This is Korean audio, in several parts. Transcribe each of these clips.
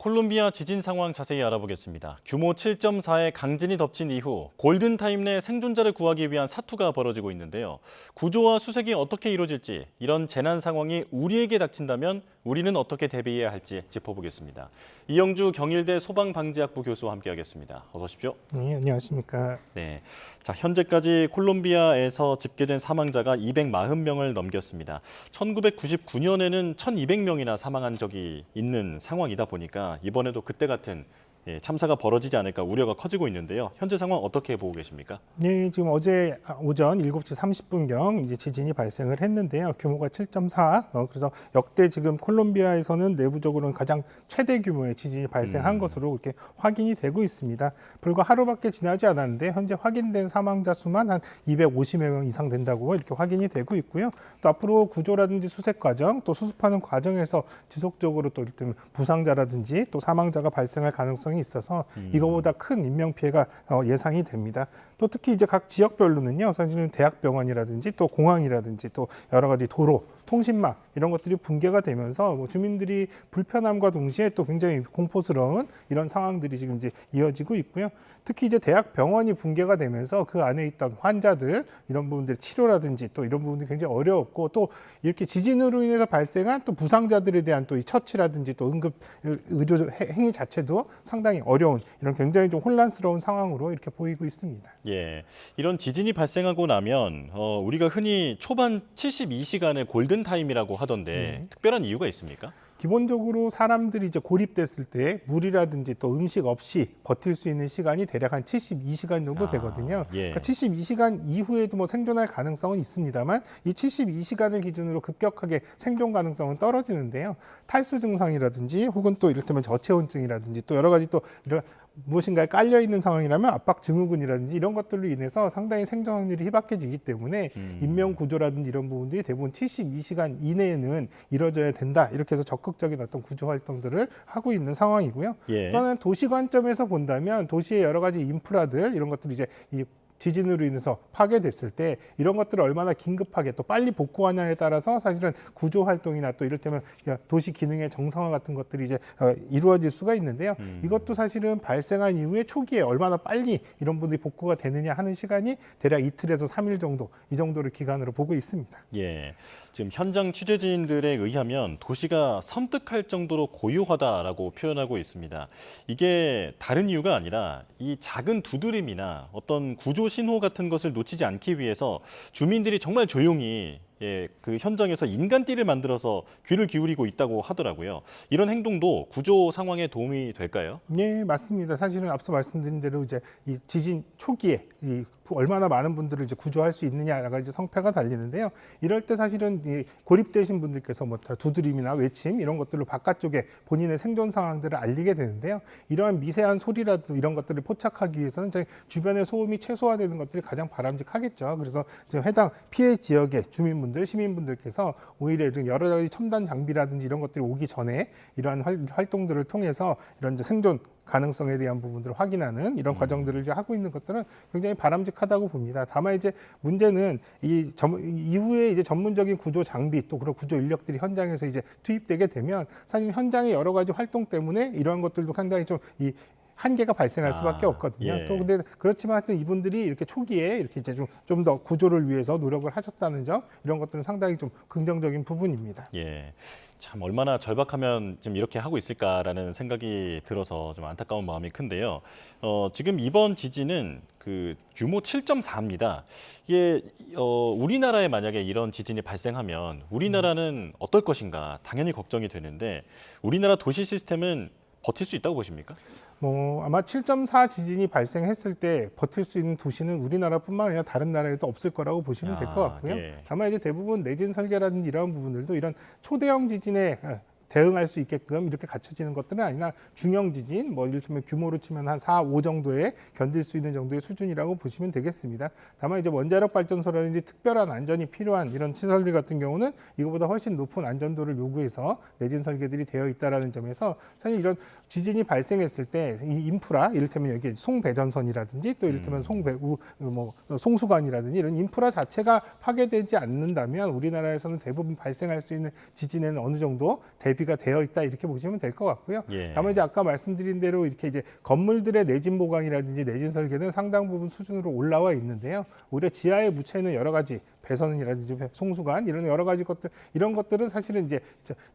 콜롬비아 지진 상황 자세히 알아보겠습니다. 규모 7.4의 강진이 덮친 이후 골든타임 내 생존자를 구하기 위한 사투가 벌어지고 있는데요. 구조와 수색이 어떻게 이루어질지, 이런 재난 상황이 우리에게 닥친다면 우리는 어떻게 대비해야 할지 짚어보겠습니다. 이영주 경일대 소방방재학부 교수와 함께하겠습니다. 어서 오십시오. 네, 안녕하십니까. 네, 자, 현재까지 콜롬비아에서 집계된 사망자가 240명을 넘겼습니다. 1999년에는 1,200명이나 사망한 적이 있는 상황이다 보니까 이번에도 그때 같은 참사가 벌어지지 않을까 우려가 커지고 있는데요. 현재 상황 어떻게 보고 계십니까? 네, 지금 어제 오전 7시 30분경 이제 지진이 발생을 했는데요. 규모가 7.4. 그래서 역대 지금 콜롬비아에서는 내부적으로는 가장 최대 규모의 지진이 발생한 것으로 이렇게 확인이 되고 있습니다. 불과 하루밖에 지나지 않았는데 현재 확인된 사망자 수만 한 250여 명 이상 된다고 이렇게 확인이 되고 있고요. 또 앞으로 구조라든지 수색 과정, 또 수습하는 과정에서 지속적으로 또 이를테면 부상자라든지 또 사망자가 발생할 가능성이 있어서 이거보다 큰 인명 피해가 예상이 됩니다. 또 특히 이제 각 지역별로는요, 사실은 대학병원이라든지 또 공항이라든지 또 여러 가지 도로, 통신망 이런 것들이 붕괴가 되면서 주민들이 불편함과 동시에 또 굉장히 공포스러운 이런 상황들이 지금 이제 이어지고 있고요. 특히 이제 대학병원이 붕괴가 되면서 그 안에 있던 환자들 이런 부분들 치료라든지 또 이런 부분들이 굉장히 어려웠고 또 이렇게 지진으로 인해서 발생한 또 부상자들에 대한 또 이 처치라든지 또 응급 의료 행위 자체도 상당히 어려운 이런 굉장히 좀 혼란스러운 상황으로 이렇게 보이고 있습니다. 예, 이런 지진이 발생하고 나면 우리가 흔히 초반 72시간을 골든타임이라고 하던데 특별한 이유가 있습니까? 기본적으로 사람들이 이제 고립됐을 때 물이라든지 또 음식 없이 버틸 수 있는 시간이 대략 한 72시간 정도 되거든요. 예. 그러니까 72시간 이후에도 뭐 생존할 가능성은 있습니다만 이 72시간을 기준으로 급격하게 생존 가능성은 떨어지는데요. 탈수 증상이라든지 혹은 또 이를테면 저체온증이라든지 또 여러 가지 또 이런 무엇인가에 깔려 있는 상황이라면 압박 증후군이라든지 이런 것들로 인해서 상당히 생존 확률이 희박해지기 때문에 인명 구조라든지 이런 부분들이 대부분 72시간 이내에는 이루어져야 된다. 이렇게 해서 적극적인 어떤 구조 활동들을 하고 있는 상황이고요. 예. 또는 도시 관점에서 본다면 도시의 여러 가지 인프라들 이런 것들이 이제 이 지진으로 인해서 파괴됐을 때 이런 것들을 얼마나 긴급하게 또 빨리 복구하냐에 따라서 사실은 구조 활동이나 또 이를테면 도시 기능의 정상화 같은 것들이 이제 이루어질 수가 있는데요. 이것도 사실은 발생한 이후에 초기에 얼마나 빨리 이런 분들이 복구가 되느냐 하는 시간이 대략 이틀에서 3일 정도 이 정도를 기간으로 보고 있습니다. 예, 지금 현장 취재진들에 의하면 도시가 섬뜩할 정도로 고요하다라고 표현하고 있습니다. 이게 다른 이유가 아니라 이 작은 두드림이나 어떤 구조 신호 같은 것을 놓치지 않기 위해서 주민들이 정말 조용히 그 현장에서 인간띠를 만들어서 귀를 기울이고 있다고 하더라고요. 이런 행동도 구조 상황에 도움이 될까요? 네, 맞습니다. 사실은 앞서 말씀드린 대로 이제 이 지진 초기에 얼마나 많은 분들을 이제 구조할 수 있느냐가 이제 성패가 달리는데요. 이럴 때 사실은 이 고립되신 분들께서 뭐 두드림이나 외침 이런 것들로 바깥쪽에 본인의 생존 상황들을 알리게 되는데요. 이러한 미세한 소리라도 이런 것들을 포착하기 위해서는 주변의 소음이 최소화되는 것들이 가장 바람직하겠죠. 그래서 지금 해당 피해 지역의 주민분들, 시민분들께서 오히려 여러 가지 첨단 장비라든지 이런 것들이 오기 전에 이러한 활동들을 통해서 이런 이제 생존 가능성에 대한 부분들을 확인하는 이런 과정들을 이제 하고 있는 것들은 굉장히 바람직하다고 봅니다. 다만 이제 문제는 이후에 이제 전문적인 구조 장비 또 그런 구조 인력들이 현장에서 이제 투입되게 되면 사실 현장의 여러 가지 활동 때문에 이러한 것들도 상당히 좀 한계가 발생할 수밖에 없거든요. 예. 또 근데 그렇지만 하여튼 이분들이 이렇게 초기에 이렇게 이제 좀 더 구조를 위해서 노력을 하셨다는 점 이런 것들은 상당히 좀 긍정적인 부분입니다. 예. 참 얼마나 절박하면 좀 이렇게 하고 있을까라는 생각이 들어서 좀 안타까운 마음이 큰데요. 지금 이번 지진은 그 규모 7.4입니다. 이게 우리나라에 만약에 이런 지진이 발생하면 우리나라는 어떨 것인가 당연히 걱정이 되는데 우리나라 도시 시스템은 버틸 수 있다고 보십니까? 아마 7.4 지진이 발생했을 때 버틸 수 있는 도시는 우리나라뿐만 아니라 다른 나라에도 없을 거라고 보시면 될 것 같고요. 예. 다만 이제 대부분 내진 설계라든지 이런 부분들도 이런 초대형 지진에 대응할 수 있게끔 이렇게 갖춰지는 것들은 아니라 중형 지진, 뭐 이를테면 규모로 치면 한 4, 5 정도에 견딜 수 있는 정도의 수준이라고 보시면 되겠습니다. 다만 이제 원자력 발전소라든지 특별한 안전이 필요한 이런 시설들 같은 경우는 이거보다 훨씬 높은 안전도를 요구해서 내진 설계들이 되어 있다라는 점에서 사실 이런 지진이 발생했을 때 이 인프라, 이를테면 여기 송배전선이라든지 또 이를테면 송수관이라든지 이런 인프라 자체가 파괴되지 않는다면 우리나라에서는 대부분 발생할 수 있는 지진에는 어느 정도 대비 대비가 되어 있다 이렇게 보시면 될 것 같고요. 예. 다만 이제 아까 말씀드린 대로 이렇게 이제 건물들의 내진 보강이라든지 내진 설계는 상당 부분 수준으로 올라와 있는데요. 오히려 지하에 묻혀 있는 여러 가지 배선이라든지 송수관 이런 여러 가지 것들 이런 것들은 사실은 이제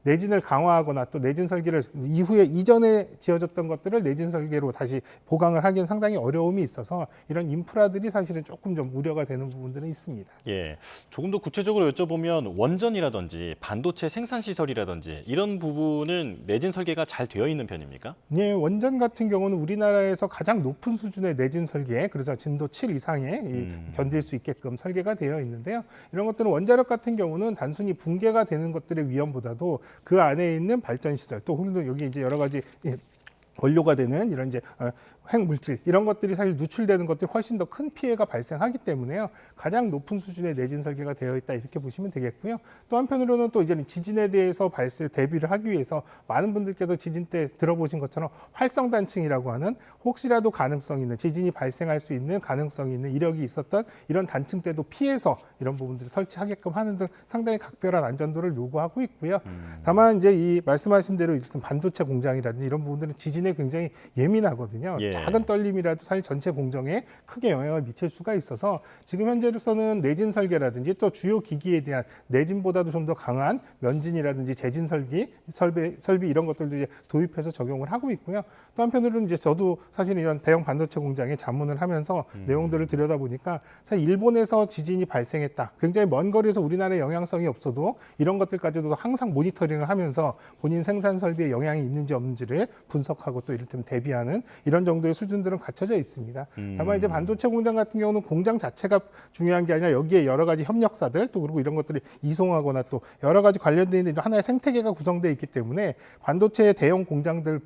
내진을 강화하거나 또 내진 설계를 이후에 이전에 지어졌던 것들을 내진 설계로 다시 보강을 하기는 상당히 어려움이 있어서 이런 인프라들이 사실은 조금 좀 우려가 되는 부분들은 있습니다. 예, 조금 더 구체적으로 여쭤보면 원전이라든지 반도체 생산 시설이라든지 이런 부분은 내진 설계가 잘 되어 있는 편입니까? 네, 원전 같은 경우는 우리나라에서 가장 높은 수준의 내진 설계, 그래서 진도 7 이상의 견딜 수 있게끔 설계가 되어 있는데요. 이런 것들은 원자력 같은 경우는 단순히 붕괴가 되는 것들의 위험보다도 그 안에 있는 발전 시설, 또 혹은 여기 이제 여러 가지 원료가 되는 이런 이제 핵물질 이런 것들이 사실 누출되는 것들이 훨씬 더 큰 피해가 발생하기 때문에요. 가장 높은 수준의 내진 설계가 되어 있다 이렇게 보시면 되겠고요. 또 한편으로는 또 이제 지진에 대해서 대비를 하기 위해서 많은 분들께서 지진 때 들어보신 것처럼 활성단층이라고 하는 혹시라도 가능성 있는 지진이 발생할 수 있는 가능성이 있는 이력이 있었던 이런 단층 때도 피해서 이런 부분들을 설치하게끔 하는 등 상당히 각별한 안전도를 요구하고 있고요. 다만 이제 이 말씀하신 대로 반도체 공장이라든지 이런 부분들은 지진에 굉장히 예민하거든요. 예. 작은 떨림이라도 사실 전체 공정에 크게 영향을 미칠 수가 있어서 지금 현재로서는 내진 설계라든지 또 주요 기기에 대한 내진보다도 좀 더 강한 면진이라든지 재진 설비 이런 것들도 이제 도입해서 적용을 하고 있고요. 또 한편으로는 이제 저도 사실 이런 대형 반도체 공장에 자문을 하면서 내용들을 들여다보니까 사실 일본에서 지진이 발생했다. 굉장히 먼 거리에서 우리나라에 영향성이 없어도 이런 것들까지도 항상 모니터링을 하면서 본인 생산 설비에 영향이 있는지 없는지를 분석하고 또 이를테면 대비하는 이런 정도의 수준들은 갖춰져 있습니다. 다만 이제 반도체 공장 같은 경우는 공장 자체가 중요한 게 아니라 여기에 여러 가지 협력사들 또 그리고 이런 것들이 이송하거나 또 여러 가지 관련돼 있는 하나의 생태계가 구성되어 있기 때문에 반도체 대형 공장들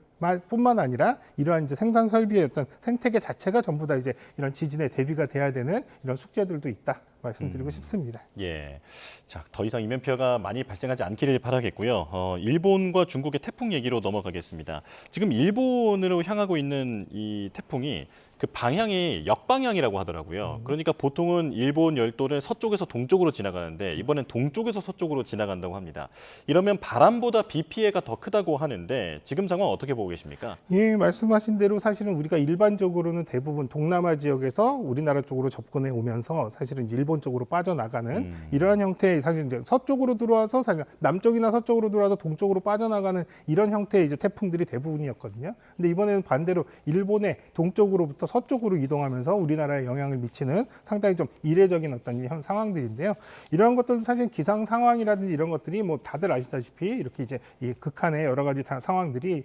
뿐만 아니라 이러한 이제 생산 설비의 어떤 생태계 자체가 전부 다 이제 이런 지진에 대비가 돼야 되는 이런 숙제들도 있다 말씀드리고 싶습니다. 예. 자, 더 이상 인명 피해가 많이 발생하지 않기를 바라겠고요. 일본과 중국의 태풍 얘기로 넘어가겠습니다. 지금 일본으로 향하고 있는 이 태풍이 그 방향이 역방향이라고 하더라고요. 그러니까 보통은 일본 열도를 서쪽에서 동쪽으로 지나가는데 이번엔 동쪽에서 서쪽으로 지나간다고 합니다. 이러면 바람보다 비 피해가 더 크다고 하는데 지금 상황 어떻게 보고 계십니까? 예, 말씀하신 대로 사실은 우리가 일반적으로는 대부분 동남아 지역에서 우리나라 쪽으로 접근해 오면서 사실은 일본 쪽으로 빠져나가는 이러한 형태의 사실 이제 서쪽으로 들어와서 사실 남쪽이나 서쪽으로 들어와서 동쪽으로 빠져나가는 이런 형태의 이제 태풍들이 대부분이었거든요. 근데 이번에는 반대로 일본의 동쪽으로부터 서쪽으로 이동하면서 우리나라에 영향을 미치는 상당히 좀 이례적인 어떤 현 상황들인데요. 이런 것들도 사실 기상 상황이라든지 이런 것들이 뭐 다들 아시다시피 이렇게 이제 이 극한의 여러 가지 상황들이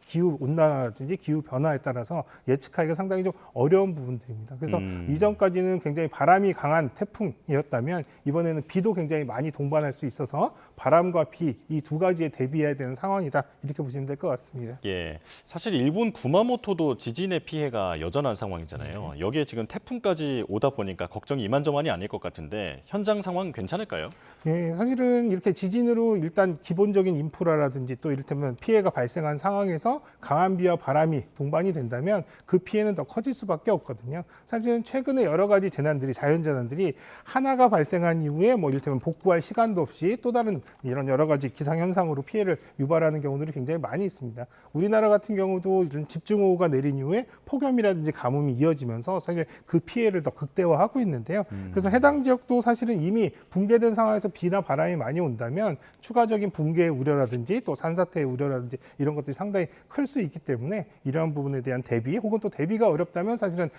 기후 온난화라든지 기후 변화에 따라서 예측하기가 상당히 좀 어려운 부분들입니다. 그래서 이전까지는 굉장히 바람이 강한 태풍이었다면 이번에는 비도 굉장히 많이 동반할 수 있어서 바람과 비 이 두 가지에 대비해야 되는 상황이다 이렇게 보시면 될 것 같습니다. 예, 사실 일본 구마모토도 지진의 피해가 여전한 상황이잖아요. 여기에 지금 태풍까지 오다 보니까 걱정이 이만저만이 아닐 것 같은데 현장 상황 괜찮을까요? 예, 사실은 이렇게 지진으로 일단 기본적인 인프라라든지 또 이를테면 피해가 발생한 상황에서 강한 비와 바람이 동반이 된다면 그 피해는 더 커질 수밖에 없거든요. 사실은 최근에 여러 가지 재난들이 자연재난들이 하나가 발생한 이후에 뭐 이를테면 복구할 시간도 없이 또 다른 이런 여러 가지 기상현상으로 피해를 유발하는 경우들이 굉장히 많이 있습니다. 우리나라 같은 경우도 이런 집중호우가 내린 이후에 폭염이라든지 가뭄이 이어지면서 사실 그 피해를 더 극대화하고 있는데요. 그래서 해당 지역도 사실은 이미 붕괴된 상황에서 비나 바람이 많이 온다면 추가적인 붕괴의 우려라든지 또 산사태의 우려라든지 이런 것들이 상당히 클 수 있기 때문에 이러한 부분에 대한 대비 혹은 또 대비가 어렵다면 사실은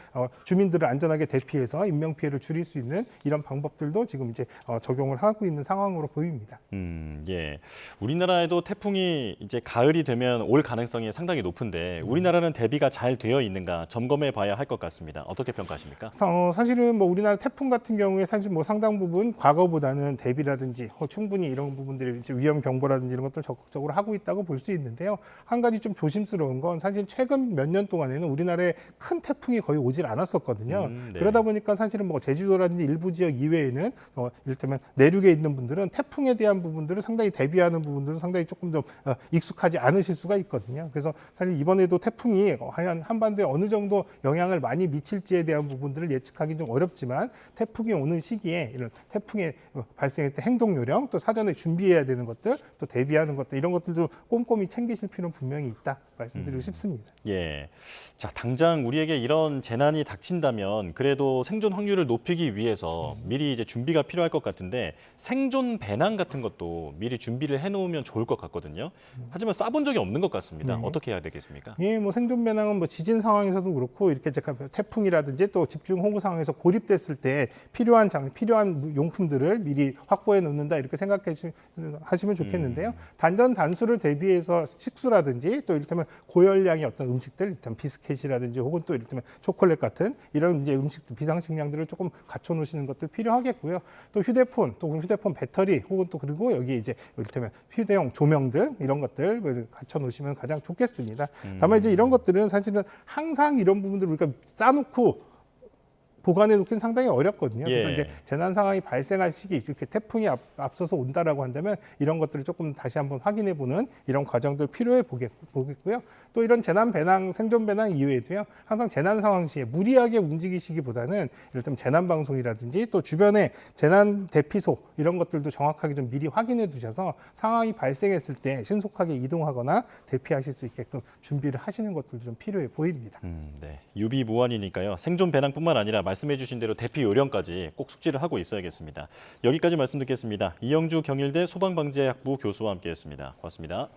주민들을 안전하게 대피해서 인명 피해를 줄일 수 있는 이런 방법들도 지금 이제 적용을 하고 있는 상황으로 보입니다. 예. 우리나라에도 태풍이 이제 가을이 되면 올 가능성이 상당히 높은데 우리나라는 대비가 잘 되어 있는가 점검해 봐야 할 것 같습니다. 어떻게 평가하십니까? 사실은 뭐 우리나라 태풍 같은 경우에 사실 뭐 상당 부분 과거보다는 대비라든지 충분히 이런 부분들이 이제 위험 경보라든지 이런 것들 적극적으로 하고 있다고 볼 수 있는데요. 한 가지 좀 조심스러운 건 사실 최근 몇 년 동안에는 우리나라에 큰 태풍이 거의 오질 않았었거든요. 네. 그러다 보니까 사실은 뭐 제주도라든지 일부 지역 이외에는 이를테면 내륙에 있는 분들은 태풍에 대한 부분들을 상당히 대비하는 부분들은 상당히 조금 좀 익숙하지 않으실 수가 있거든요. 그래서 사실 이번에도 태풍이 과연 한반도에 어느 정도 영향을 많이 미칠지에 대한 부분들을 예측하기 좀 어렵지만 태풍이 오는 시기에 이런 태풍의 발생했을 때 행동 요령, 또 사전에 준비해야 되는 것들, 또 대비하는 것들 이런 것들도 꼼꼼히 챙기실 필요는 분명히 있다 말씀드리고 싶습니다. 예. 자, 당장 우리에게 이런 재난이 닥친다면 그래도 생존 확률을 높이기 위해서 미리 이제 준비가 필요할 것 같은데 생존 배낭 같은 것도 미리 준비를 해놓으면 좋을 것 같거든요. 하지만 싸본 적이 없는 것 같습니다. 네. 어떻게 해야 되겠습니까? 예, 뭐 생존 배낭은 뭐 지진 상황에서도 그렇고 이렇게 제가 태풍이라든지 또 집중 호우 상황에서 고립됐을 때 필요한 용품들을 미리 확보해 놓는다 이렇게 생각하시면 좋겠는데요. 단전 단수를 대비해서 식수라든지 또 이를테면 고열량의 어떤 음식들, 일단 비스켓이라든지 혹은 또 이를테면 초콜릿 같은 이런 이제 음식들, 비상식량들을 조금 갖춰 놓으시는 것도 필요하겠고요. 또 휴대폰 배터리 혹은 또 그리고 여기 이제 이를테면 휴대용 조명들 이런 것들 갖춰 놓으시면 가장 좋겠습니다. 다만 이제 이런 것들은 사실은 항상 이런 부분들을 우리가 싸놓고 보관해 놓기는 상당히 어렵거든요. 그래서 예. 이제 재난 상황이 발생할 시기, 이렇게 태풍이 앞서서 온다라고 한다면 이런 것들을 조금 다시 한번 확인해 보는 이런 과정들 필요해 보겠고요. 또 이런 재난 배낭, 생존 배낭 이외에도요. 항상 재난 상황 시에 무리하게 움직이시기보다는 이를테면 재난 방송이라든지 또 주변에 재난 대피소 이런 것들도 정확하게 좀 미리 확인해 두셔서 상황이 발생했을 때 신속하게 이동하거나 대피하실 수 있게끔 준비를 하시는 것들도 좀 필요해 보입니다. 네. 유비무환이니까요. 생존 배낭뿐만 아니라 말씀해 주신 대로 대피 요령까지 꼭 숙지를 하고 있어야겠습니다. 여기까지 말씀 듣겠습니다. 이영주 경일대 소방방재학부 교수와 함께했습니다. 고맙습니다.